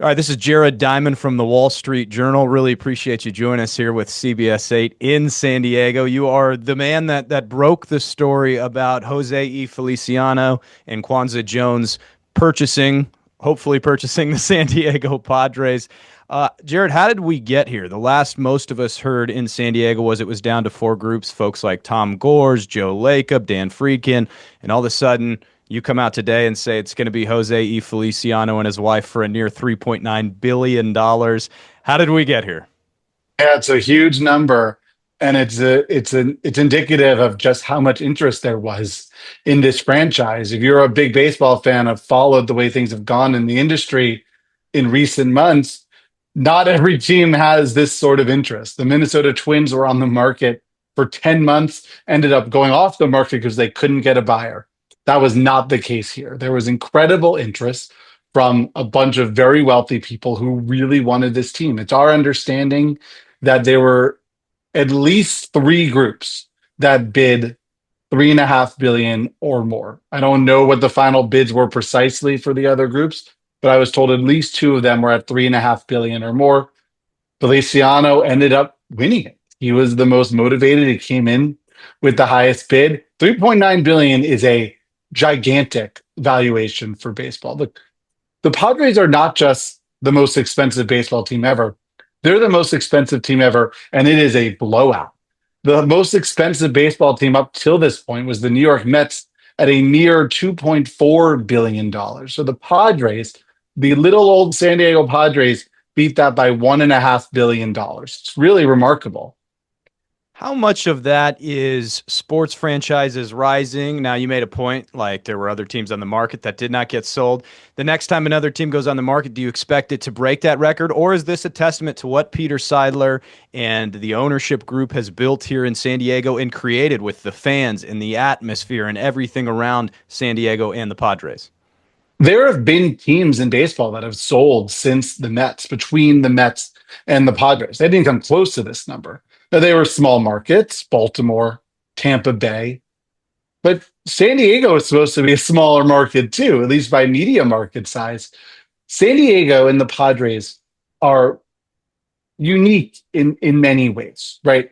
All right, this is Jared Diamond from the Wall Street Journal. Really appreciate you joining us here with CBS 8 in San Diego. You are the man that broke the story about Jose E. Feliciano and Kwanzaa Jones hopefully purchasing the San Diego Padres. Jared, how did we get here? The last most of us heard in San Diego was it was down to four groups, folks like Tom Gores, Joe Lacob, Dan Friedkin, and all of a sudden you come out today and say it's going to be Jose E. Feliciano and his wife for a near $3.9 billion. How did we get here? Yeah, it's a huge number, and it's indicative of just how much interest there was in this franchise. If you're a big baseball fan, have followed the way things have gone in the industry in recent months, not every team has this sort of interest. The Minnesota Twins were on the market for 10 months, ended up going off the market because they couldn't get a buyer. That was not the case here. There was incredible interest from a bunch of very wealthy people who really wanted this team. It's our understanding that there were at least three groups that bid 3.5 billion or more. I don't know what the final bids were precisely for the other groups, but I was told at least two of them were at 3.5 billion or more. Feliciano ended up winning it. He was the most motivated. He came in with the highest bid. 3.9 billion is a gigantic valuation for baseball. Look, the Padres are not just the most expensive baseball team ever. They're the most expensive team ever, and it is a blowout. The most expensive baseball team up till this point was the New York Mets at a mere $2.4 billion. So the Padres, the little old San Diego Padres, beat that by $1.5 billion. It's really remarkable. How much of that is sports franchises rising? Now, you made a point like there were other teams on the market that did not get sold. The next time another team goes on the market, do you expect it to break that record? Or is this a testament to what Peter Seidler and the ownership group has built here in San Diego and created with the fans and the atmosphere and everything around San Diego and the Padres? There have been teams in baseball that have sold since the Mets, between the Mets and the Padres. They didn't come close to this number. Now, they were small markets, Baltimore, Tampa Bay, but San Diego is supposed to be a smaller market too, at least by media market size. San Diego and the Padres are unique in many ways, right?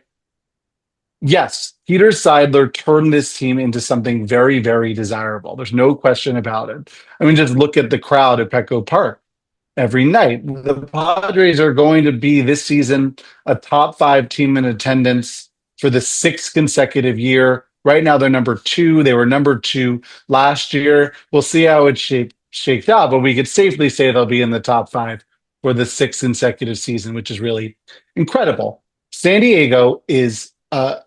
Yes, Peter Seidler turned this team into something very, very desirable. There's no question about it. I mean, just look at the crowd at Petco Park every night. The Padres are going to be this season a top five team in attendance for the sixth consecutive year. Right now, they're number two. They were number two last year. We'll see how it shakes out, but we could safely say they'll be in the top five for the sixth consecutive season, which is really incredible. San Diego is a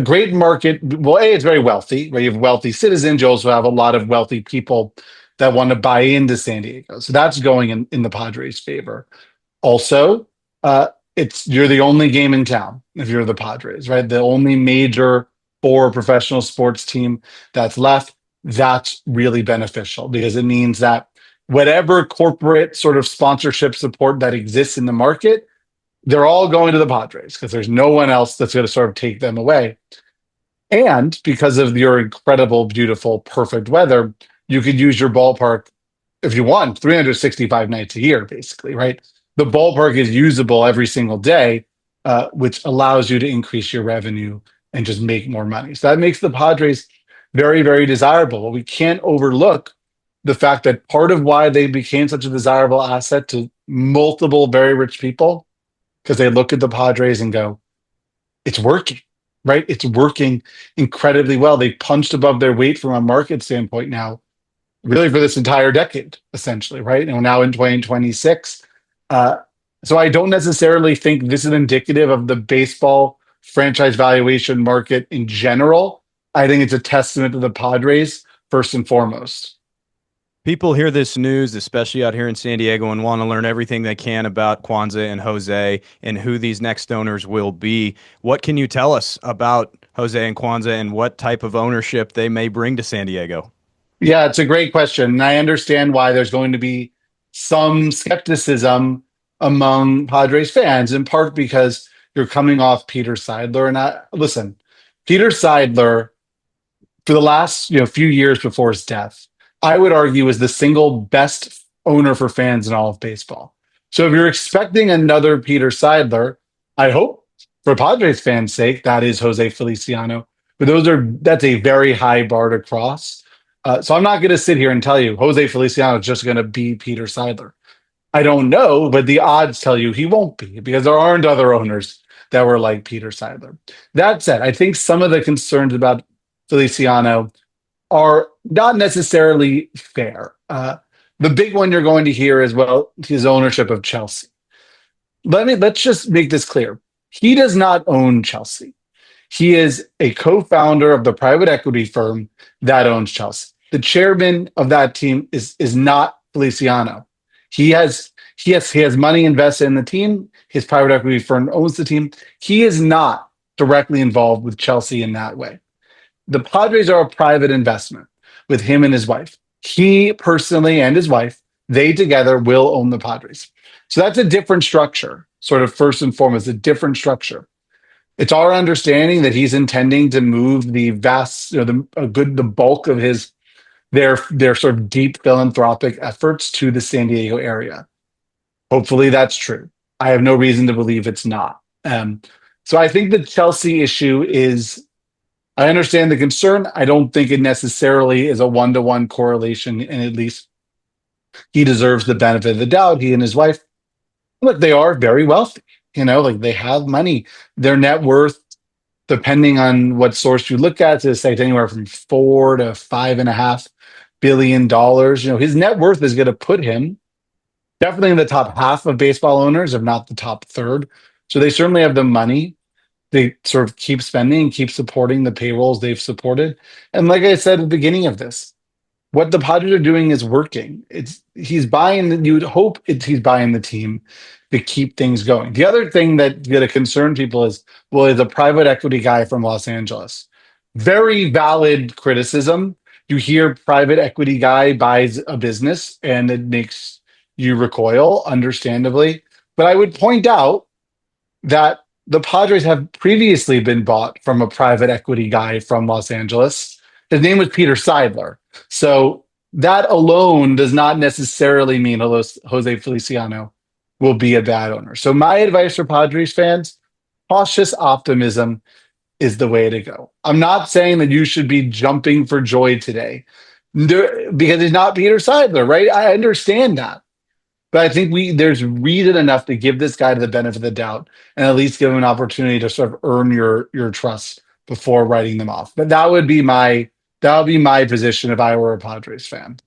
great market. Well, A, it's very wealthy, right? You have wealthy citizens. You also have a lot of wealthy people that want to buy into San Diego. So that's going in the Padres' favor. Also, it's you're the only game in town if you're the Padres, right? The only major four professional sports team that's left. That's really beneficial because it means that whatever corporate sort of sponsorship support that exists in the market, they're all going to the Padres because there's no one else that's going to sort of take them away. And because of your incredible, beautiful, perfect weather, you could use your ballpark if you want 365 nights a year, basically, right? The ballpark is usable every single day, which allows you to increase your revenue and just make more money. So that makes the Padres very, very desirable. But we can't overlook the fact that part of why they became such a desirable asset to multiple very rich people, because they look at the Padres and go, it's working, right? It's working incredibly well. They punched above their weight from a market standpoint now, really for this entire decade, essentially, right? And we're now in 2026. So I don't necessarily think this is indicative of the baseball franchise valuation market in general. I think it's a testament to the Padres first and foremost. People hear this news, especially out here in San Diego, and want to learn everything they can about Kwanzaa and Jose and who these next owners will be. What can you tell us about Jose and Kwanzaa and what type of ownership they may bring to San Diego? Yeah, it's a great question. And I understand why there's going to be some skepticism among Padres fans, in part because you're coming off Peter Seidler. And listen, Peter Seidler, for the last few years before his death, I would argue is the single best owner for fans in all of baseball. So if you're expecting another Peter Seidler, I hope for Padres fans' sake that is Jose Feliciano. But that's a very high bar to cross. So I'm not going to sit here and tell you Jose Feliciano is just going to be Peter Seidler. I don't know, but the odds tell you he won't be because there aren't other owners that were like Peter Seidler. That said, I think some of the concerns about Feliciano are not necessarily fair. The big one you're going to hear is, well, his ownership of Chelsea. Let's just make this clear. He does not own Chelsea. He is a co-founder of the private equity firm that owns Chelsea. The chairman of that team is not Feliciano. He has money invested in the team. His private equity firm owns the team. He is not directly involved with Chelsea in that way. The Padres are a private investment with him and his wife. He personally and his wife, they together will own the Padres. So that's a different structure, sort of first and foremost, a different structure. It's our understanding that he's intending to move the vast, the bulk of their sort of deep philanthropic efforts to the San Diego area. Hopefully that's true. I have no reason to believe it's not. So I think the Chelsea issue is, I understand the concern. I don't think it necessarily is a one-to-one correlation, and at least he deserves the benefit of the doubt. He and his wife, look, they are very wealthy. Like they have money. Their net worth, depending on what source you look at, is say anywhere from $4 to $5.5 billion. His net worth is going to put him definitely in the top half of baseball owners, if not the top third. So they certainly have the money. They sort of keep spending, keep supporting the payrolls they've supported. And like I said at the beginning of this, what the Padres are doing is working. He's buying. You would hope he's buying the team to keep things going. The other thing that's going to concern people is, well, he's a private equity guy from Los Angeles. Very valid criticism. You hear private equity guy buys a business and it makes you recoil, understandably. But I would point out that the Padres have previously been bought from a private equity guy from Los Angeles. His name was Peter Seidler. So that alone does not necessarily mean Jose Feliciano will be a bad owner. So my advice for Padres fans, cautious optimism is the way to go. I'm not saying that you should be jumping for joy today because he's not Peter Seidler, right? I understand that. But I think there's reason enough to give this guy the benefit of the doubt and at least give him an opportunity to sort of earn your trust before writing them off. But that would be my position if I were a Padres fan.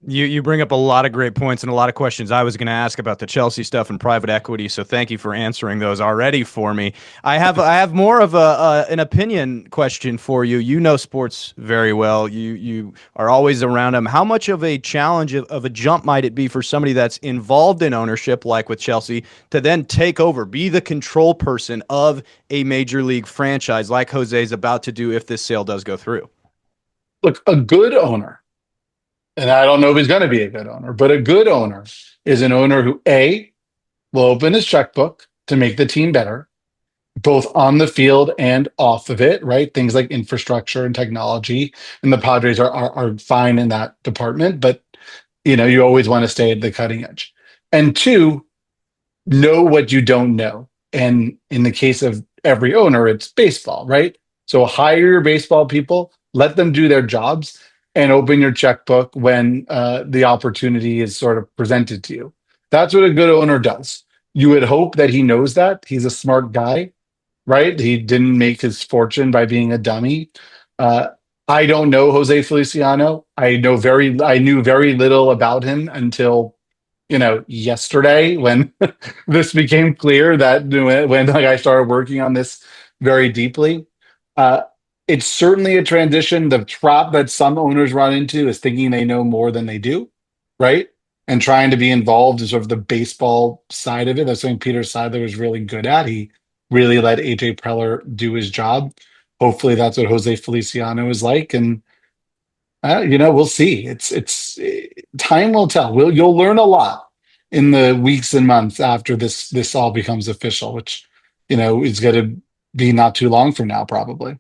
You bring up a lot of great points and a lot of questions I was going to ask about the Chelsea stuff and private equity. So thank you for answering those already for me. I have more of an opinion question for you. You know sports very well. You are always around them. How much of a challenge of a jump might it be for somebody that's involved in ownership, like with Chelsea, to then take over, be the control person of a major league franchise, like Jose is about to do if this sale does go through? Look, a good owner, and I don't know if he's going to be a good owner, but a good owner is an owner who, A, will open his checkbook to make the team better, both on the field and off of it, right? Things like infrastructure and technology. And the Padres are fine in that department, but you always want to stay at the cutting edge. And two, know what you don't know. And in the case of every owner, it's baseball, right? So hire your baseball people, let them do their jobs, and open your checkbook when the opportunity is sort of presented to you. That's what a good owner does. You would hope that he knows that. He's a smart guy, right? He didn't make his fortune by being a dummy. I don't know Jose Feliciano. I knew very little about him until yesterday when this became clear that when like I started working on this very deeply. It's certainly a transition. The trap that some owners run into is thinking they know more than they do, right? And trying to be involved in sort of the baseball side of it. That's something Peter Seidler was really good at. He really let AJ Preller do his job. Hopefully that's what Jose Feliciano is like. And we'll see. Time will tell. You'll learn a lot in the weeks and months after this all becomes official, which is going to be not too long from now, probably.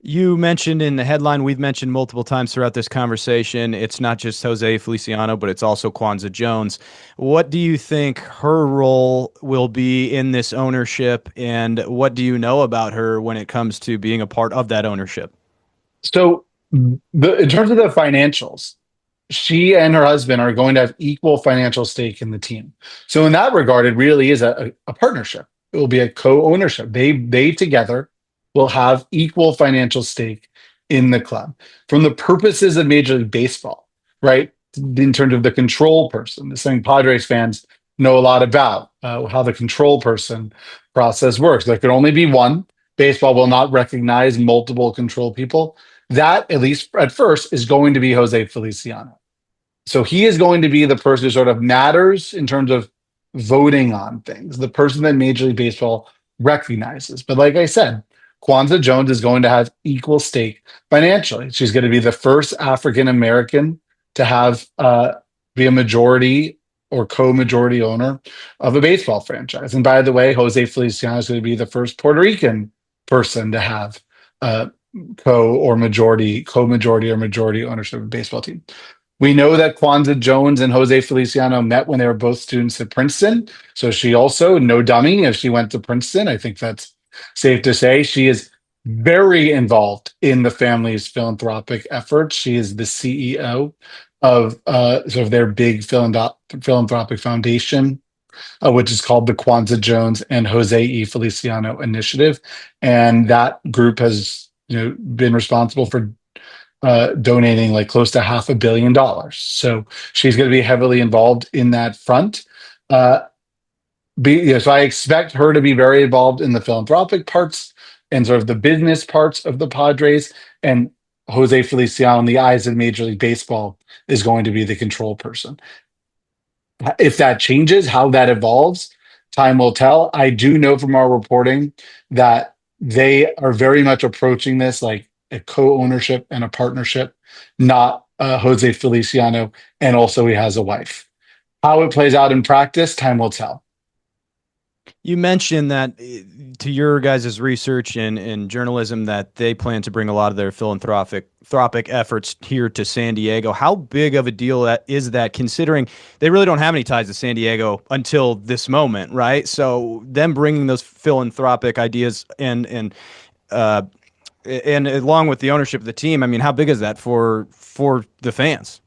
You mentioned in the headline, we've mentioned multiple times throughout this conversation, it's not just Jose Feliciano, but it's also Kwanzaa Jones. What do you think her role will be in this ownership, and what do you know about her when it comes to being a part of that ownership? So, in terms of the financials, she and her husband are going to have equal financial stake in the team. So in that regard, it really is a partnership. It will be a co-ownership. They together will have equal financial stake in the club. From the purposes of Major League Baseball, right? In terms of the control person, this thing Padres fans know a lot about how the control person process works. There can only be one. Baseball will not recognize multiple control people. That, at least at first, is going to be Jose Feliciano. So he is going to be the person who sort of matters in terms of voting on things, the person that Major League Baseball recognizes. But like I said, Kwanzaa Jones is going to have equal stake financially. She's going to be the first African American to have be a majority or co-majority owner of a baseball franchise. And by the way, Jose Feliciano is going to be the first Puerto Rican person to have co-majority or majority ownership of a baseball team. We know that Kwanzaa Jones and Jose Feliciano met when they were both students at Princeton. So she also, no dummy, if she went to Princeton, I think that's safe to say. She is very involved in the family's philanthropic efforts. She is the CEO of sort of their big philanthropic foundation, which is called the Kwanzaa Jones and Jose E. Feliciano Initiative. And that group has been responsible for donating like close to $500 million. So she's going to be heavily involved in that front. So I expect her to be very involved in the philanthropic parts and sort of the business parts of the Padres. And Jose Feliciano, in the eyes of Major League Baseball, is going to be the control person. If that changes, how that evolves, time will tell. I do know from our reporting that they are very much approaching this like a co-ownership and a partnership, not Jose Feliciano, and also he has a wife. How it plays out in practice, time will tell. You mentioned that to your guys' research and journalism that they plan to bring a lot of their philanthropic efforts here to San Diego. How big of a deal is that, considering they really don't have any ties to San Diego until this moment, right? So them bringing those philanthropic ideas uh, and along with the ownership of the team, I mean, how big is that for the fans?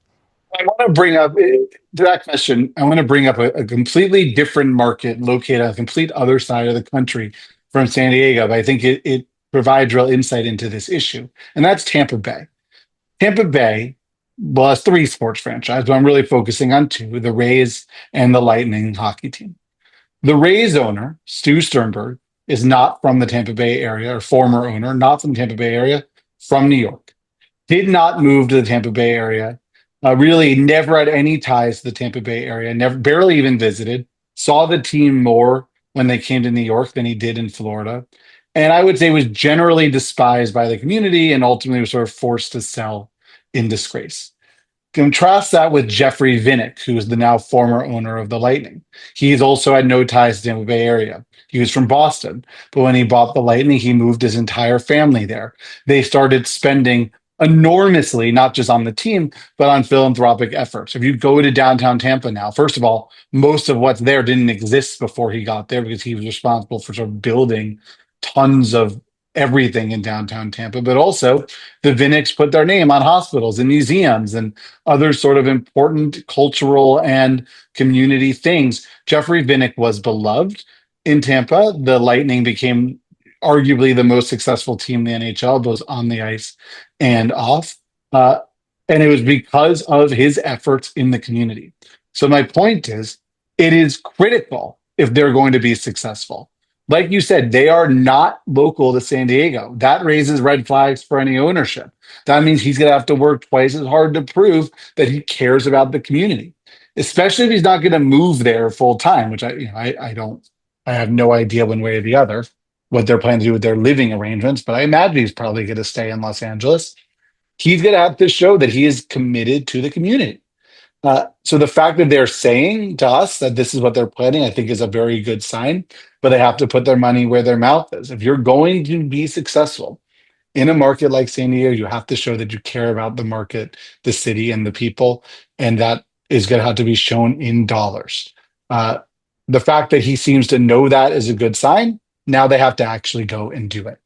I want to bring up to that question. I want to bring up a completely different market located on the complete other side of the country from San Diego. But I think it provides real insight into this issue, and that's Tampa Bay. Tampa Bay, well, has three sports franchises, but I'm really focusing on two: the Rays and the Lightning hockey team. The Rays owner, Stu Sternberg, is not from the Tampa Bay area, or former owner, not from the Tampa Bay area, from New York. Did not move to the Tampa Bay area. Really never had any ties to the Tampa Bay area, never barely even visited. Saw the team more when they came to New York than he did in Florida. And I would say was generally despised by the community and ultimately was sort of forced to sell in disgrace. Contrast that with Jeffrey Vinnick, who is the now former owner of the Lightning. He's also had no ties to the Tampa Bay area. He was from Boston, but when he bought the Lightning, he moved his entire family there. They started spending enormously, not just on the team, but on philanthropic efforts. If you go to downtown Tampa now, first of all, most of what's there didn't exist before he got there because he was responsible for sort of building tons of everything in downtown Tampa. But also, the Vinicks put their name on hospitals and museums and other sort of important cultural and community things. Jeffrey Vinnick was beloved in Tampa. The Lightning became arguably the most successful team in the NHL, both on the ice and off. And it was because of his efforts in the community. So my point is, it is critical if they're going to be successful. Like you said, they are not local to San Diego. That raises red flags for any ownership. That means he's going to have to work twice as hard to prove that he cares about the community, especially if he's not going to move there full time, which I don't, I have no idea one way or the other what they're planning to do with their living arrangements, but I imagine he's probably going to stay in Los Angeles. He's going to have to show that he is committed to the community. So the fact that they're saying to us that this is what they're planning, I think is a very good sign, but they have to put their money where their mouth is. If you're going to be successful in a market like San Diego, you have to show that you care about the market, the city, and the people, and that is going to have to be shown in dollars. Uh, the fact that he seems to know that is a good sign. Now they have to actually go and do it.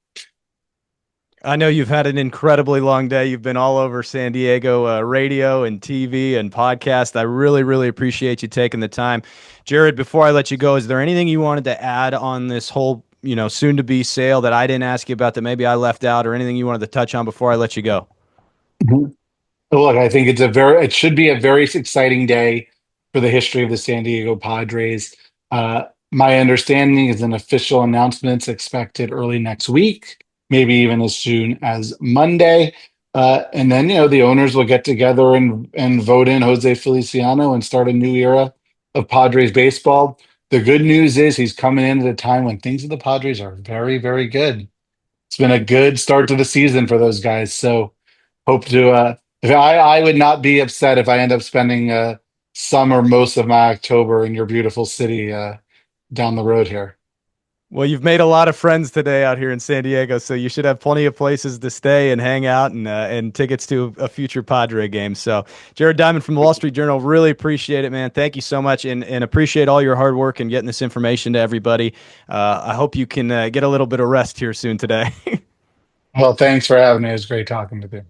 I know you've had an incredibly long day. You've been all over San Diego radio and TV and podcast. I really, really appreciate you taking the time. Jared, before I let you go, is there anything you wanted to add on this whole, soon to be sale that I didn't ask you about that maybe I left out, or anything you wanted to touch on before I let you go? Mhm. Look, I think it should be a very exciting day for the history of the San Diego Padres. Uh, my understanding is an official announcement expected early next week, maybe even as soon as Monday. And then, the owners will get together and vote in Jose Feliciano and start a new era of Padres baseball. The good news is he's coming in at a time when things at the Padres are very, very good. It's been a good start to the season for those guys. So hope to if I would not be upset if I end up spending some or most of my October in your beautiful city down the road here. Well, you've made a lot of friends today out here in San Diego, so you should have plenty of places to stay and hang out, and tickets to a future Padre game. So, Jared Diamond from the Wall Street Journal, really appreciate it, man. Thank you so much, and appreciate all your hard work and getting this information to everybody. I hope you can get a little bit of rest here soon today. Well, thanks for having me. It was great talking with you.